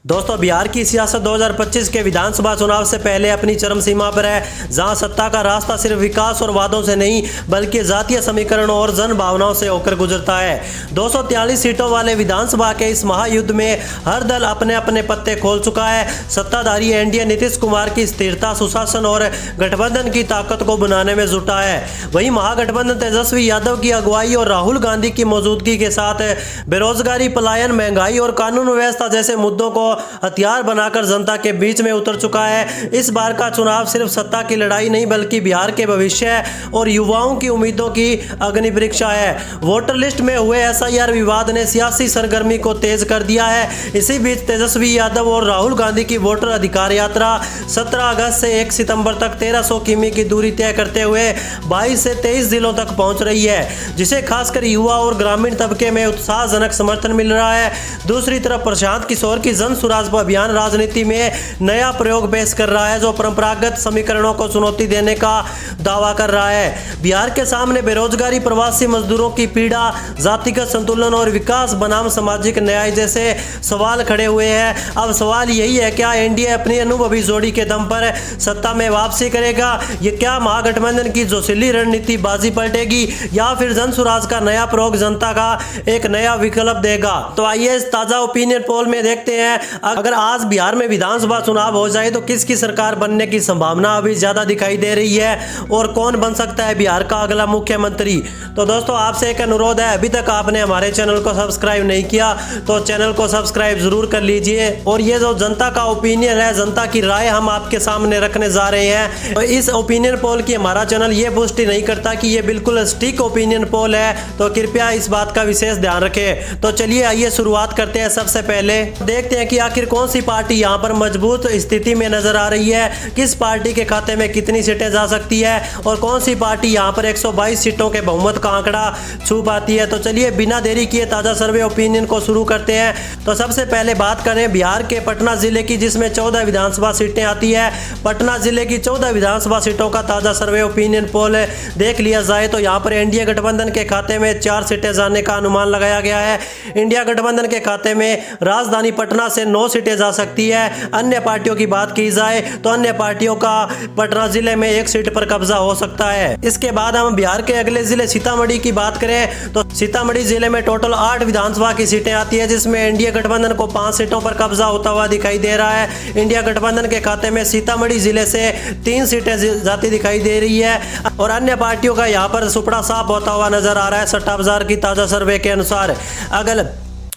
दोस्तों, बिहार की सियासत 2025 के विधानसभा चुनाव से पहले अपनी चरम सीमा पर है, जहां सत्ता का रास्ता सिर्फ विकास और वादों से नहीं बल्कि जातीय समीकरणों और जन भावनाओं से होकर गुजरता है। 243 सीटों वाले विधानसभा के इस महायुद्ध में हर दल अपने अपने पत्ते खोल चुका है। सत्ताधारी एनडीए नीतीश कुमार की स्थिरता, सुशासन और गठबंधन की ताकत को बनाने में जुटा है। वहीं महागठबंधन तेजस्वी यादव की अगुवाई और राहुल गांधी की मौजूदगी के साथ बेरोजगारी, पलायन, महंगाई और कानून व्यवस्था जैसे मुद्दों को हथियार बनाकर जनता के बीच में उतर चुका है। इस बार का चुनाव सिर्फ सत्ता की लड़ाई नहीं बल्कि बिहार के भविष्य और युवाओं की उम्मीदों की अग्नि परीक्षा है। वोटर लिस्ट में हुए एसआईआर विवाद ने सियासी सरगर्मी को तेज कर दिया है। इसी बीच तेजस्वी यादव और राहुल गांधी की वोटर अधिकार यात्रा 17 अगस्त से 1 सितंबर तक 1300 किमी की दूरी तय करते हुए 22 से 23 जिलों तक पहुंच रही है, जिसे खासकर युवा और ग्रामीण तबके में उत्साहजनक समर्थन मिल रहा है। दूसरी तरफ प्रशांत किशोर की जन स्वराज अभियान राजनीति में नया प्रयोग पेश कर रहा है, जो परंपरागत समीकरणों को चुनौती देने का दावा कर रहा है। बिहार के सामने बेरोजगारी, प्रवासी मजदूरों की पीड़ा, जातिगत संतुलन और विकास बनाम सामाजिक न्याय जैसे सवाल खड़े हुए हैं। अब सवाल यही है, क्या एनडीए अपनी अनुभवी जोड़ी के दम पर सत्ता में वापसी करेगा? ये क्या महागठबंधन की जोशीली रणनीति बाजी पलटेगी या फिर जन स्वराज का नया प्रयोग जनता का एक नया विकल्प देगा? तो आइए इस ताजा ओपिनियन पोल में देखते हैं, अगर आज बिहार में विधानसभा चुनाव हो जाए तो किसकी सरकार बनने की संभावना अभी ज्यादा दिखाई दे रही है और कौन बन सकता है बिहार का अगला मुख्यमंत्री। तो दोस्तों, आपसे एक अनुरोध है, अभी तक आपने हमारे चैनल को सब्सक्राइब नहीं किया तो चैनल को सब्सक्राइब जरूर कर लीजिए। और ये जो जनता का ओपिनियन है, जनता की राय हम आपके सामने रखने जा रहे हैं। तो इस ओपिनियन पोल की हमारा चैनल ये पुष्टि नहीं करता कि ये बिल्कुल सटीक ओपिनियन पोल है, तो कृपया इस बात का विशेष ध्यान रखें। तो चलिए आइए शुरुआत करते हैं। सबसे पहले देखते हैं कि आखिर कौन सी पार्टी यहां पर मजबूत स्थिति में नजर आ रही है, किस पार्टी के खाते में कितनी सीटें जा सकती है और कौन सी पार्टी यहां पर 122 सीटों के बहुमत का आंकड़ा छू पाती है। तो चलिए बिना देरी किए ताजा सर्वे ओपिनियन को शुरू करते हैं। तो सबसे पहले बात करें बिहार के पटना जिले की, जिसमें 14 विधानसभा सीटें आती है। पटना जिले की 14 विधानसभा सीटों का ताजा सर्वे ओपिनियन पोल देख लिया जाए तो यहाँ पर एनडीए गठबंधन के खाते में 4 सीटें जाने का अनुमान लगाया गया है। इंडिया गठबंधन के खाते में राजधानी पटना से 9 सीटें जा सकती है। अन्य पार्टियों की बात की जाए तो अन्य पार्टियों का पटना जिले में 1 सीट पर कब्जा हो सकता है। इसके बाद हम बिहार के अगले जिले सीतामढ़ी की बात करें तो सीतामढ़ी जिले में टोटल 8 विधानसभा की सीटें आती है, जिसमें एनडीए गठबंधन को 5 सीटों पर कब्जा होता हुआ दिखाई दे रहा है। इंडिया गठबंधन के खाते में सीतामढ़ी जिले से 3 सीटें जाती दिखाई दे रही है और अन्य पार्टियों का यहाँ पर सुपड़ा साफ होता हुआ नजर आ रहा है सट्टा बाजार की ताजा सर्वे के अनुसार।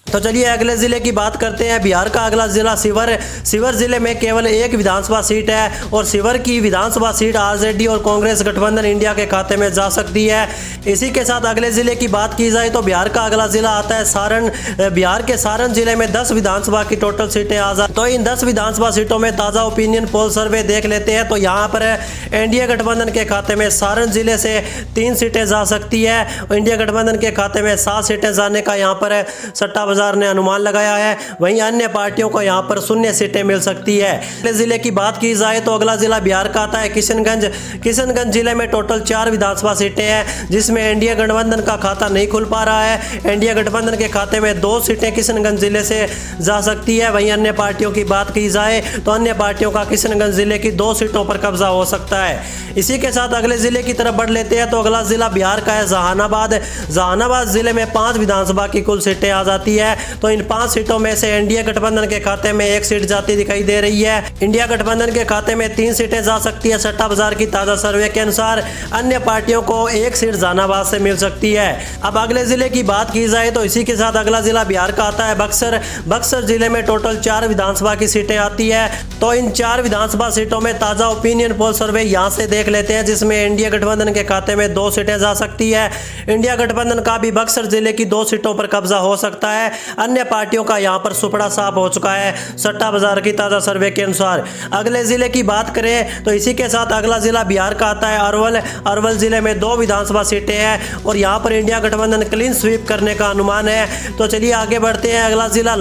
तो चलिए अगले जिले की बात करते हैं। बिहार का अगला जिला शिवर जिले में केवल 1 विधानसभा सीट है और शिवर की विधानसभा सीट आरजेडी और कांग्रेस गठबंधन इंडिया के खाते में जा सकती है। इसी के साथ अगले जिले की बात की जाए तो बिहार का अगला जिला आता है सारण। बिहार के सारण जिले में 10 विधानसभा की टोटल सीटें आजाद। तो इन 10 विधानसभा सीटों में ताजा ओपिनियन पोल सर्वे देख लेते हैं। तो यहाँ पर एनडीए गठबंधन के खाते में सारण जिले से 3 सीटें जा सकती है और इंडिया गठबंधन के खाते में 7 सीटें जाने का यहाँ पर सट्टा ने अनुमान लगाया है। वहीं अन्य पार्टियों को यहां पर 0 सीटें मिल सकती है। अगले जिले की बात की जाए तो अगला जिला बिहार का आता है किशनगंज जिले में टोटल 4 विधानसभा सीटें हैं, जिसमें एनडीए गठबंधन का खाता नहीं खुल पा रहा है। एनडीए गठबंधन के खाते में 2 सीटें किशनगंज जिले से जा सकती है। वहीं अन्य पार्टियों की बात की जाए तो अन्य पार्टियों का किशनगंज जिले की 2 सीटों पर कब्जा हो सकता है। इसी के साथ अगले जिले की तरफ बढ़ लेते हैं। तो अगला जिला बिहार का है जहानाबाद जिले में 5 विधानसभा की कुल सीटें आ जाती है। तो इन 5 सीटों में से एनडीए गठबंधन के खाते में 1 सीट जाती दिखाई दे रही है। इंडिया गठबंधन के खाते में 3 सीटें जा सकती है सट्टा बाजार की ताजा सर्वे के अनुसार। अन्य पार्टियों को 1 सीट जहानाबाद से मिल सकती है। अब अगले जिले की बात की जाए तो इसी के साथ अगला जिला बिहार का आता है बक्सर जिले में टोटल 4 विधानसभा की सीटें आती है। तो इन 4 विधानसभा सीटों में ताजा ओपिनियन पोल सर्वे यहाँ से देख लेते हैं, जिसमें एनडीए गठबंधन के खाते में 2 सीटें जा सकती है। इंडिया गठबंधन का भी बक्सर जिले की 2 सीटों पर कब्जा हो सकता है। अन्य पार्टियों का यहां पर सुपड़ा साफ हो चुका है सट्टा बाजार की ताजा सर्वे के अनुसार। अगले जिले की बात करें तो इसी के साथ अगला जिला बिहार का आता है अरवल जिले में 2 विधानसभा सीटें हैं और यहां पर इंडिया गठबंधन क्लीन स्वीप करने का अनुमान है। तो चलिए आगे बढ़ते हैं। अगला जिला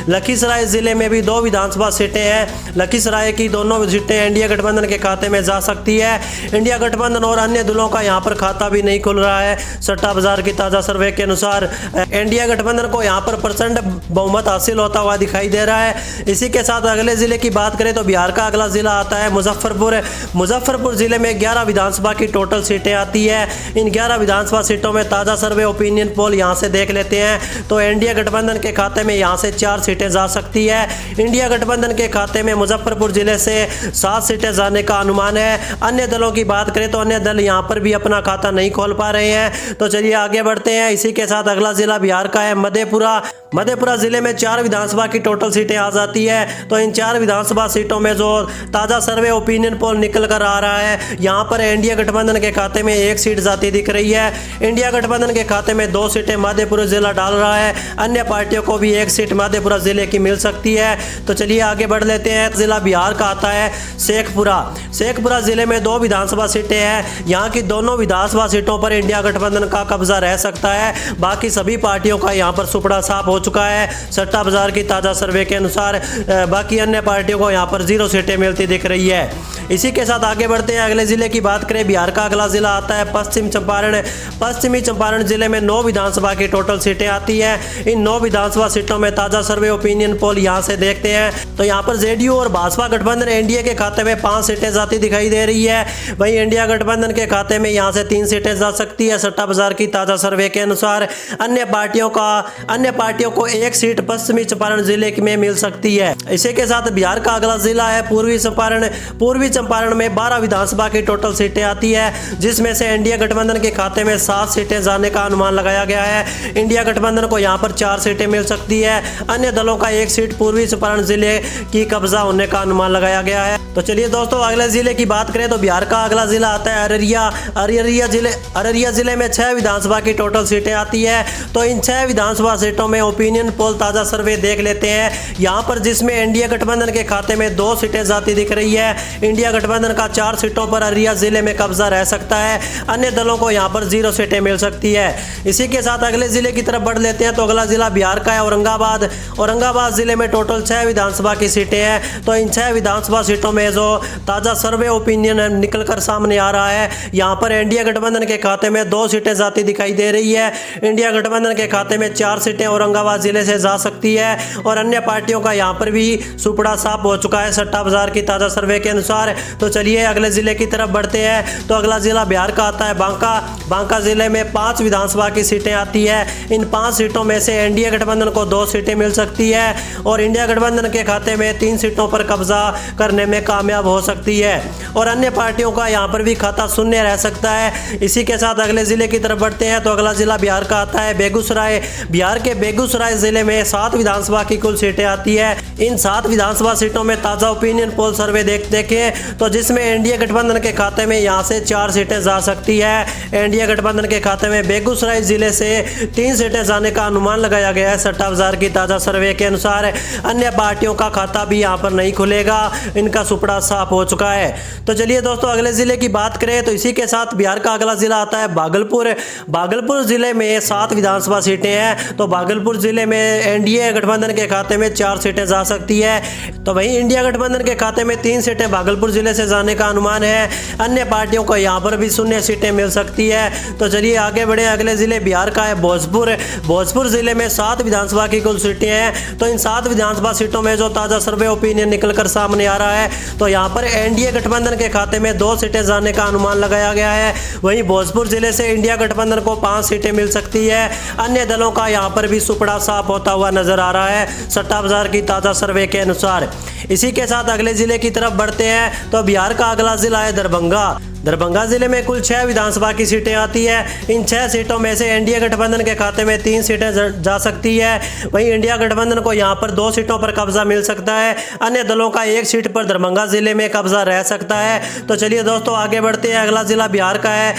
लखीसराय जिले में भी 2 विधानसभा सीटें हैं। लखीसराय की दोनों सीटें एनडीए गठबंधन के खाते में जा सकती है। इंडिया गठबंधन और अन्य दलों का यहां पर खाता भी नहीं खुल रहा है सट्टा बाजार की ताजा सर्वे के अनुसार। एनडीए गठबंधन को यहाँ पर प्रचंड बहुमत हासिल होता हुआ दिखाई दे रहा है। इसी के साथ अगले जिले की बात करें तो बिहार का अगला जिला आता है मुजफ्फरपुर। मुजफ्फरपुर जिले में 11 विधानसभा की टोटल सीटें आती है। इन 11 विधानसभा सीटों में ताज़ा सर्वे ओपिनियन पोल यहाँ से देख लेते हैं तो एनडीए गठबंधन के खाते में यहाँ से 4 सीटें जा सकती है। इंडिया गठबंधन के खाते में मुजफ्फरपुर जिले से 7 सीटें जाने का अनुमान है। अन्य दलों की बात करें तो अन्य दल यहाँ पर भी अपना खाता नहीं खोल पा रहे हैं। तो चलिए आगे बढ़ते हैं। इसी के साथ अगला जिला बिहार का है मधेपुरा। मधेपुरा जिले में 4 विधानसभा की टोटल सीटें आ जाती है। तो इन 4 विधानसभा सीटों में जो ताज़ा सर्वे ओपिनियन पोल निकल कर आ रहा है, यहाँ पर एनडीए गठबंधन के खाते में 1 सीट जाती दिख रही है। इंडिया गठबंधन के खाते में 2 सीटें मधेपुरा जिला डाल रहा है। अन्य पार्टियों को भी 1 सीट मधेपुरा जिले की मिल सकती है। तो चलिए आगे बढ़ लेते हैं। जिला बिहार का आता है शेखपुरा। शेखपुरा जिले में 2 विधानसभा सीटें हैं। यहाँ की दोनों विधानसभा सीटों पर इंडिया गठबंधन का कब्जा रह सकता है। बाकी सभी पार्टियों का यहाँ पर सुपड़ा साफ हो चुका है। सट्टा बाजार की ताज़ा सर्वे के अनुसार बाकी अन्य पार्टियों को यहाँ पर 0 सीटें मिलती दिख रही है। इसी के साथ आगे बढ़ते हैं। अगले जिले की बात करें, बिहार का अगला जिला आता है पश्चिम चंपारण। पश्चिमी चंपारण जिले में 9 विधानसभा की टोटल सीटें आती हैं। इन 9 विधानसभा सीटों में ताज़ा सर्वे ओपिनियन पोल यहाँ से देखते हैं तो यहाँ पर जेडीयू और भाजपा गठबंधन एनडीए के खाते में 5 सीटें जाती दिखाई दे रही है। वहीं इंडिया गठबंधन के खाते में यहाँ से 3 सीटें जा सकती है सट्टा बाजार की ताज़ा सर्वे के अनुसार। अन्य पार्टियों को 1 सीट पश्चिमी चंपारण जिले में मिल सकती है। इसी के साथ बिहार का अगला जिला है पूर्वी चंपारण। पूर्वी चंपारण में 12 विधानसभा की टोटल सीटें आती है, जिसमें से एनडीए गठबंधन के खाते में 7 सीटें जाने का अनुमान लगाया गया है। इंडिया गठबंधन को यहाँ पर 4 सीटें मिल सकती है। अन्य दलों का 1 सीट पूर्वी चंपारण जिले की कब्जा होने का अनुमान लगाया गया है। तो चलिए दोस्तों अगले जिले की बात करें तो बिहार का अगला जिला आता है अररिया। अररिया जिले में 6 विधानसभा की टोटल सीटें आती है। तो इन 6 विधानसभा सीटों में ओपिनियन पोल ताज़ा सर्वे देख लेते हैं। यहाँ पर जिसमें एनडीए गठबंधन के खाते में 2 सीटें जाती दिख रही है। इंडिया गठबंधन का 4 सीटों पर अररिया जिले में कब्जा रह सकता है। अन्य दलों को यहाँ पर 0 सीटें मिल सकती है। इसी के साथ अगले जिले की तरफ बढ़ लेते हैं तो अगला जिला बिहार का है औरंगाबाद। औरंगाबाद जिले में टोटल 6 विधानसभा की सीटें हैं। तो इन 6 विधानसभा सीटों में जो ताज़ा सर्वे ओपिनियन निकल कर सामने आ रहा है, यहाँ पर एनडीए गठबंधन के खाते में 2 सीटें जाती दिखाई दे रही है। इंडिया गठबंधन के खाते में 4 सीटें औरंगाबाद जिले से जा सकती है और अन्य पार्टियों का यहाँ पर भी सुपड़ा साफ हो चुका है सट्टा बाजार की ताज़ा सर्वे के अनुसार। तो चलिए अगले जिले की तरफ बढ़ते हैं। तो अगला जिला बिहार का आता है बांका। बांका जिले में 5 विधानसभा की सीटें आती है। इन 5 सीटों में से एनडीए गठबंधन को 2 सीटें मिल सकती है और इंडिया गठबंधन के खाते में 3 सीटों पर कब्जा करने में कामयाब हो सकती है और अन्य पार्टियों का यहाँ पर भी खाता शून्य रह सकता है। इसी के साथ अगले जिले की तरफ बढ़ते हैं तो अगला जिला बिहार का आता है बेगूसराय। बिहार के बेगूसराय जिले में 7 विधानसभा की कुल सीटें आती है। इन 7 विधानसभा सीटों में ताज़ा ओपिनियन पोल सर्वे देखें तो जिसमें एनडीए गठबंधन के खाते में यहाँ से 4 सीटें जा सकती है। एनडीए गठबंधन के खाते में बेगूसराय जिले से 3 सीटें जाने का अनुमान लगाया गया है सट्टा बाजार की ताज़ा सर्वे के अनुसार। अन्य पार्टियों का खाता भी यहाँ पर नहीं खुलेगा, इनका सुपड़ा साफ हो चुका है। तो चलिए दोस्तों अगले जिले की बात करें तो इसी के साथ बिहार का अगला जिला आता है भागलपुर। भागलपुर जिले में 7 विधानसभा सीटें हैं। तो भागलपुर जिले में एनडीए गठबंधन के खाते में 4 सीटें जा सकती है। तो वहीं इंडिया गठबंधन के खाते में 3 सीटें भागलपुर जिले से जाने का अनुमान है। अन्य पार्टियों को यहाँ पर भी 0 सीटें मिल सकती है। तो चलिए आगे बढ़े। अगले जिले बिहार का है भोजपुर। भोजपुर जिले में 7 विधानसभा की कुल सीटें हैं। तो इन 7 विधानसभा सीटों में जो ताज़ा सर्वे ओपिनियन निकल कर सामने आ रहा है तो यहाँ पर एनडीए गठबंधन के खाते में 2 सीटें जाने का अनुमान लगाया गया है। वहीं भोजपुर जिले से इंडिया गठबंधन को 5 सीटें मिल सकती है। अन्य दलों का यहाँ पर भी सुपड़ा साफ होता हुआ नजर आ रहा है सट्टा बाजार की ताज़ा सर्वे के अनुसार। इसी के साथ अगले जिले की तरफ बढ़ते हैं तो बिहार का अगला जिला है दरभंगा। दरभंगा जिले में कुल 6 विधानसभा की सीटें आती है। इन 6 सीटों में से एनडीए गठबंधन के खाते में 3 सीटें जा सकती है। वहीं इंडिया गठबंधन को यहाँ पर 2 सीटों पर कब्जा मिल सकता है। अन्य दलों का 1 सीट पर दरभंगा जिले में कब्जा रह सकता है। तो चलिए दोस्तों आगे बढ़ते हैं। अगला जिला बिहार का है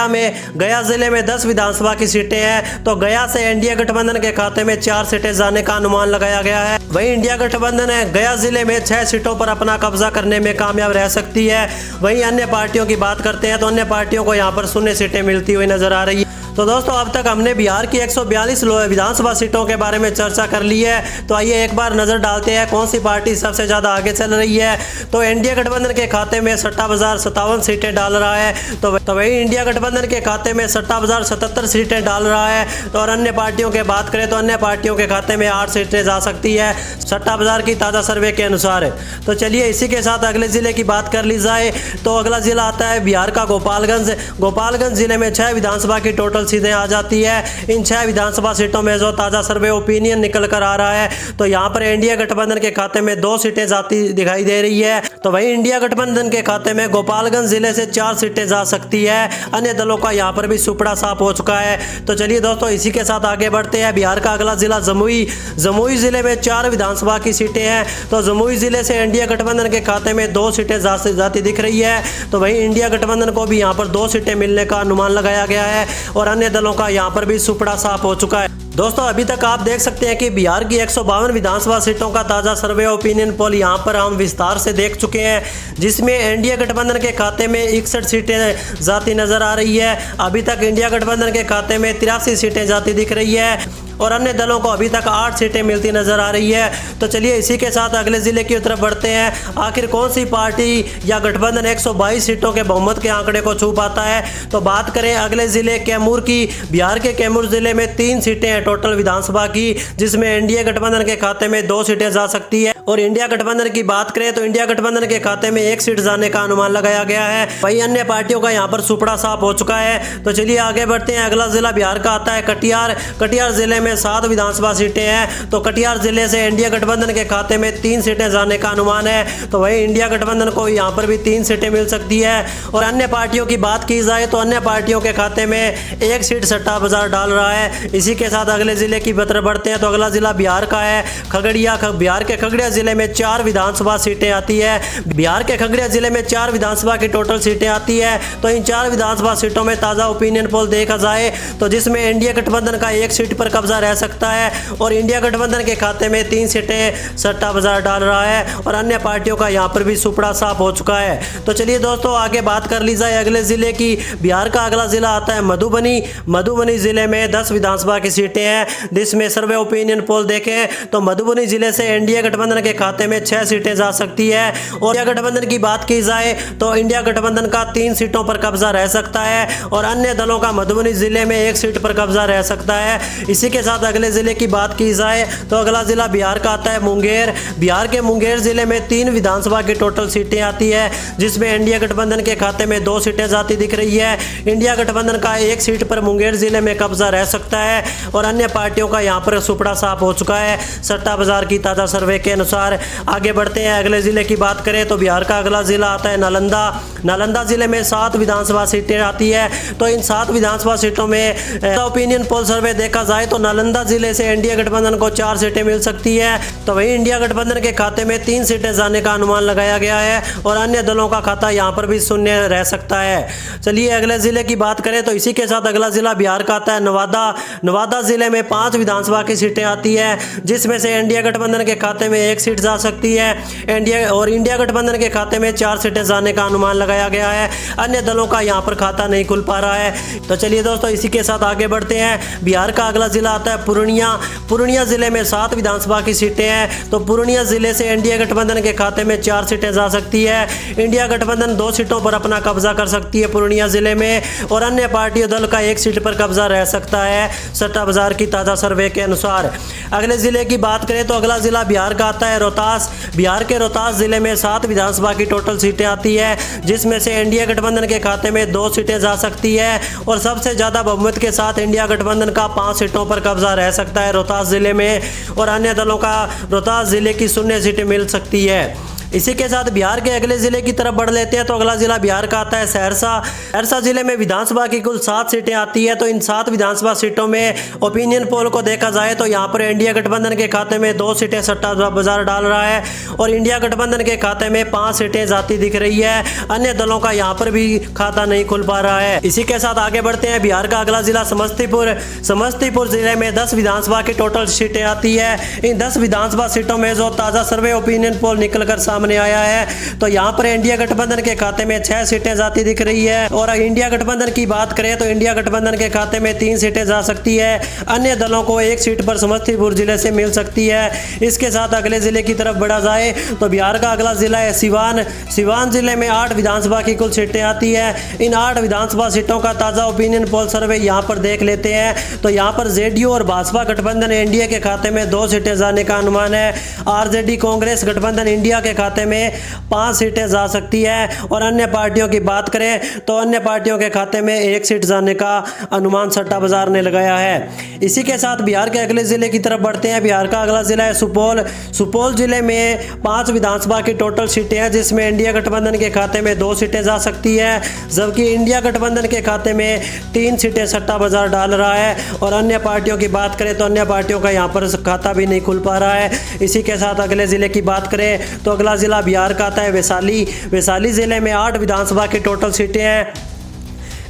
गया जिले में 10 विधानसभा की सीटें हैं। तो गया से एनडीए गठबंधन के खाते में 4 सीटें जाने का अनुमान लगाया गया है। वहीं इंडिया गठबंधन है गया जिले में 6 सीटों पर अपना कब्जा करने में कामयाब रह सकती है। वहीं अन्य पार्टियों की बात करते हैं तो अन्य पार्टियों को यहाँ पर 0 सीटें मिलती हुई नजर आ रही है। तो दोस्तों अब तक हमने बिहार की 142 विधानसभा सीटों के बारे में चर्चा कर ली है। तो आइए एक बार नजर डालते हैं कौन सी पार्टी सबसे ज्यादा आगे चल रही है। तो एनडीए गठबंधन के खाते में 57,057 सीटें डाल रहा है। तो वही इंडिया गठबंधन के खाते में 57,077 सीटें डाल रहा है। तो और अन्य पार्टियों की बात करें तो अन्य पार्टियों के खाते में 8 सीटें जा सकती है 57,000 की ताज़ा सर्वे के अनुसार। तो चलिए इसी के साथ अगले जिले की बात कर ली जाए। तो अगला जिला आता है बिहार का गोपालगंज। गोपालगंज जिले में 6 विधानसभा की टोटल सीटें आ जाती है। इन 6 विधानसभा सीटों में जो ताज़ा सर्वे ओपिनियन निकल कर आ रहा है तो यहाँ पर इंडिया गठबंधन के खाते में 2 सीटें जाती दिखाई दे रही है। तो वहीं इंडिया गठबंधन के खाते में गोपालगंज जिले से 4 सीटें जा सकती है। अन्य दलों का यहाँ पर भी सुपड़ा साफ हो चुका है। तो चलिए दोस्तों इसी के साथ आगे बढ़ते हैं। बिहार का अगला जिला जमुई। जमुई जिले में 4 विधानसभा की सीटें हैं। तो जमुई जिले से इंडिया गठबंधन के खाते में 2 सीटें जाती दिख रही है। तो वहीं इंडिया गठबंधन को भी यहाँ पर 2 सीटें मिलने का अनुमान लगाया गया है और अन्य दलों का यहाँ पर भी सुपड़ा साफ हो चुका है। दोस्तों अभी तक आप देख सकते हैं कि बिहार की 152 विधानसभा सीटों का ताज़ा सर्वे ओपिनियन पोल यहाँ पर हम विस्तार से देख चुके हैं, जिसमें इंडिया गठबंधन के खाते में 61 सीटें जाती नजर आ रही है। अभी तक इंडिया गठबंधन के खाते में 83 सीटें जाती दिख रही है और अन्य दलों को अभी तक 8 सीटें मिलती नजर आ रही है। तो चलिए इसी के साथ अगले जिले की तरफ बढ़ते हैं। आखिर कौन सी पार्टी या गठबंधन 122 सीटों के बहुमत के आंकड़े को छू पाता है। तो बात करें अगले जिले कैमूर की। बिहार के कैमूर जिले में 3 सीटें हैं टोटल विधानसभा की, जिसमें इंडिया गठबंधन के खाते में 2 सीटें जा सकती है और इंडिया गठबंधन की बात करें तो इंडिया गठबंधन के खाते में 1 सीट जाने का अनुमान लगाया गया है। वही अन्य पार्टियों का यहाँ पर सुपड़ा साफ हो चुका है। तो चलिए आगे बढ़ते हैं। अगला जिला बिहार का आता है कटिहार। कटिहार जिले में 7 विधानसभा सीटें हैं। तो कटिहार जिले से इंडिया गठबंधन के खाते में 3 सीटें जाने का अनुमान है। तो वही इंडिया गठबंधन को यहाँ पर भी 3 सीटें मिल सकती है और अन्य पार्टियों की बात की जाए तो अन्य पार्टियों के खाते में 1 सीट सट्टा बाजार डाल रहा है। इसी के साथ अगले जिले की तरफ बढ़ते हैं। तो अगला जिला बिहार का है खगड़िया। बिहार के खगड़िया जिले में 4 विधानसभा सीटें आती है। बिहार के खगड़िया जिले में 4 विधानसभा की टोटल सीटें आती है। तो इन 4 विधानसभा सीटों में ताज़ा ओपिनियन पोल देखा जाए तो जिसमें इंडिया गठबंधन का 1 सीट पर कब्जा रह सकता है और इंडिया गठबंधन के खाते में 3 सीटें सट्टा बाजार डाल रहा है और अन्य पार्टियों का यहाँ पर भी सुपड़ा साफ हो चुका है। तो चलिए दोस्तों आगे बात कर ली जाए अगले जिले की। बिहार का अगला जिला आता है मधुबनी। मधुबनी जिले में 10 विधानसभा की सीटें हैं, जिसमें सर्वे ओपिनियन पोल देखें तो मधुबनी जिले से इंडिया गठबंधन के खाते में 6 सीटें जा सकती है और इंडिया गठबंधन की बात की जाए तो इंडिया गठबंधन का 3 सीटों पर कब्जा रह सकता है और अन्य दलों का मधुबनी जिले में 1 सीट पर कब्जा रह सकता है। इसी के साथ अगले जिले की बात की जाए तो अगला जिला बिहार का आता है मुंगेर। बिहार के मुंगेर जिले में 3 विधानसभा की टोटल सीटें आती है, जिसमें इंडिया गठबंधन के खाते में 2 सीटें जाती दिख रही है। इंडिया गठबंधन का 1 सीट पर मुंगेर जिले में कब्जा रह सकता है और अन्य पार्टियों का यहाँ पर सुपड़ा साफ हो चुका है सट्टा बाजार की ताज़ा सर्वे के अनुसार। आगे बढ़ते हैं। अगले जिले की बात करें तो बिहार का अगला जिला आता है नालंदा। नालंदा जिले में 7 विधानसभा सीटें आती है। तो इन 7 विधानसभा सीटों में ओपिनियन पोल सर्वे देखा जाए तो नालंदा जिले से इंडिया गठबंधन को 4 सीटें मिल सकती है। तो वहीं इंडिया गठबंधन के खाते में 3 सीटें जाने का अनुमान लगाया गया है और अन्य दलों का खाता यहाँ पर भी शून्य रह सकता है। चलिए अगले जिले की बात करें तो इसी के साथ अगला जिला बिहार का आता है नवादा। नवादा जिले में 5 विधानसभा की सीटें आती है, जिसमें से इंडिया गठबंधन के खाते में 1 सीट जा सकती है इंडिया गठबंधन के खाते में 4 सीटें जाने का अनुमान लगाया गया है। अन्य दलों का यहाँ पर खाता नहीं खुल पा रहा है। तो चलिए दोस्तों इसी के साथ आगे बढ़ते हैं। बिहार का अगला जिला आता है पूर्णिया। पूर्णिया जिले में 7 विधानसभा की सीटें हैं। तो पूर्णिया जिले से इंडिया गठबंधन के खाते में 4 सीटें जा सकती है। इंडिया गठबंधन 2 सीटों पर अपना कब्जा कर सकती है पूर्णिया जिले में और अन्य पार्टियों दल का 1 सीट पर कब्जा रह सकता है सट्टा बाजार की ताज़ा सर्वे के अनुसार। अगले जिले की बात करें तो अगला जिला बिहार का आता है रोहतास। बिहार के रोहतास जिले में 7 विधानसभा की टोटल सीटें आती है, जिसमें से इंडिया गठबंधन के खाते में 2 सीटें जा सकती है और सबसे ज़्यादा बहुमत के साथ इंडिया गठबंधन का 5 सीटों पर कब्जा रह सकता है रोहतास जिले में और अन्य दलों का रोहतास जिले की 0 सीटें मिल सकती है। इसी के साथ बिहार के अगले जिले की तरफ बढ़ लेते हैं। तो अगला जिला बिहार का आता है सहरसा। सहरसा जिले में विधानसभा की कुल 7 सीटें आती है। तो इन 7 विधानसभा सीटों में ओपिनियन पोल को देखा जाए तो यहाँ पर इंडिया गठबंधन के खाते में 2 सीटें सट्टा बाजार डाल रहा है और इंडिया गठबंधन के खाते में 5 सीटें जाती दिख रही है। अन्य दलों का यहाँ पर भी खाता नहीं खुल पा रहा है। इसी के साथ आगे बढ़ते हैं। बिहार का अगला जिला समस्तीपुर। समस्तीपुर जिले में 10 विधानसभा की टोटल सीटें आती है। इन 10 विधानसभा सीटों में जो ताज़ा सर्वे ओपिनियन पोल निकल कर सामने आया है। तो यहाँ पर इंडिया गठबंधन के खाते में 6 सीटें जाती दिख रही है और इंडिया गठबंधन की बात करें तो इंडिया गठबंधन के खाते में 3 सीटें जा सकती है। अन्य दलों को 1 सीट पर समस्तीपुर जिले से मिल सकती है। इसके साथ अगले जिले की तरफ बढ़ा जाए तो बिहार का अगला जिला है सिवान। सिवान जिले में 8 विधानसभा की कुल सीटें आती है। इन 8 विधानसभा सीटों का ताजा ओपिनियन पोल सर्वे यहाँ पर देख लेते हैं। तो यहाँ पर जेडीयू और भाजपा गठबंधन इंडिया के खाते में 2 सीटें जाने का अनुमान है। आरजेडी कांग्रेस गठबंधन इंडिया के खाते में 5 सीटें जा सकती है और अन्य पार्टियों की बात करें तो अन्य पार्टियों के खाते में 1 सीट जाने का अनुमान सट्टा बाजार ने लगाया है। इसी के साथ बिहार के अगले जिले की तरफ बढ़ते हैं। बिहार का अगला जिला है सुपौल। सुपौल जिले में 5 विधानसभा की टोटल सीटें हैं जिसमें इंडिया गठबंधन के खाते में 2 सीटें जा सकती है, जबकि इंडिया गठबंधन के खाते में 3 सीटें सट्टा बाजार डाल रहा है। और अन्य पार्टियों की बात करें तो अन्य पार्टियों का यहाँ पर खाता भी नहीं खुल पा रहा है। इसी के साथ अगले जिले की बात करें तो अगला जिला बिहार का आता है वैशाली। वैशाली जिले में 8 विधानसभा की टोटल सीटें हैं।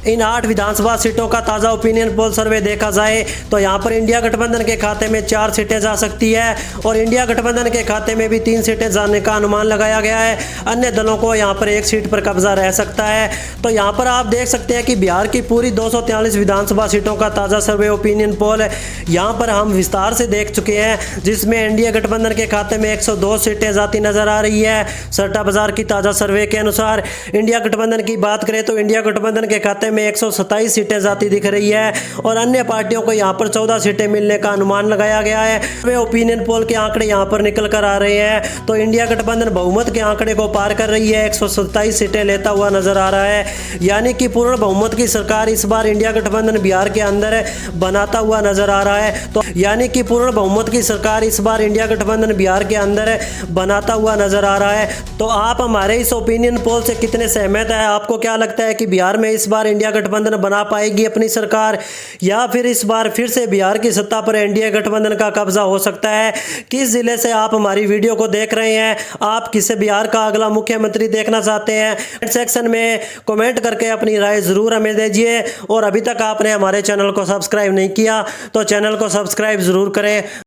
इन 8 विधानसभा सीटों का ताज़ा ओपिनियन पोल सर्वे देखा जाए तो यहाँ पर इंडिया गठबंधन के खाते में 4 सीटें जा सकती है और इंडिया गठबंधन के खाते में भी 3 सीटें जाने का अनुमान लगाया गया है। अन्य दलों को यहाँ पर 1 सीट पर कब्जा रह सकता है। तो यहाँ पर आप देख सकते हैं कि बिहार की पूरी 243 विधानसभा सीटों का ताज़ा सर्वे ओपिनियन पोल यहाँ पर हम विस्तार से देख चुके हैं, जिसमें इंडिया गठबंधन के खाते में 102 सीटें जाती नजर आ रही है सट्टा बाजार की ताज़ा सर्वे के अनुसार। इंडिया गठबंधन की बात करें तो इंडिया गठबंधन के खाते में 127 सीटें जाती दिख रही है और अन्य पार्टियों को यहां पर 14 सीटें मिलने का अनुमान लगाया गया है। वे ओपिनियन पोल के आंकड़े यहां पर निकल कर आ रहे हैं तो इंडिया गठबंधन बहुमत के आंकड़े को पार कर रही है, 127 सीटें लेता हुआ नजर आ रहा है। यानी कि पूर्ण बहुमत की सरकार इस बार इंडिया गठबंधन बिहार के अंदर बनाता हुआ नजर आ रहा है। तो यानी कि पूर्ण बहुमत की सरकार इस बार इंडिया गठबंधन बिहार के अंदर बनाता हुआ नजर आ रहा है। तो आप हमारे इस ओपिनियन पोल से कितने सहमत है? आपको क्या लगता है कि बिहार में इस बार इंडिया गठबंधन बना पाएगी अपनी सरकार, या फिर इस बार फिर से बिहार की सत्ता पर एनडीए गठबंधन का कब्जा हो सकता है? किस जिले से आप हमारी वीडियो को देख रहे हैं? आप किसे बिहार का अगला मुख्यमंत्री देखना चाहते हैं? कमेंट सेक्शन में कमेंट करके अपनी राय जरूर हमें दीजिए। और अभी तक आपने हमारे चैनल को सब्सक्राइब नहीं किया तो चैनल को सब्सक्राइब जरूर करें।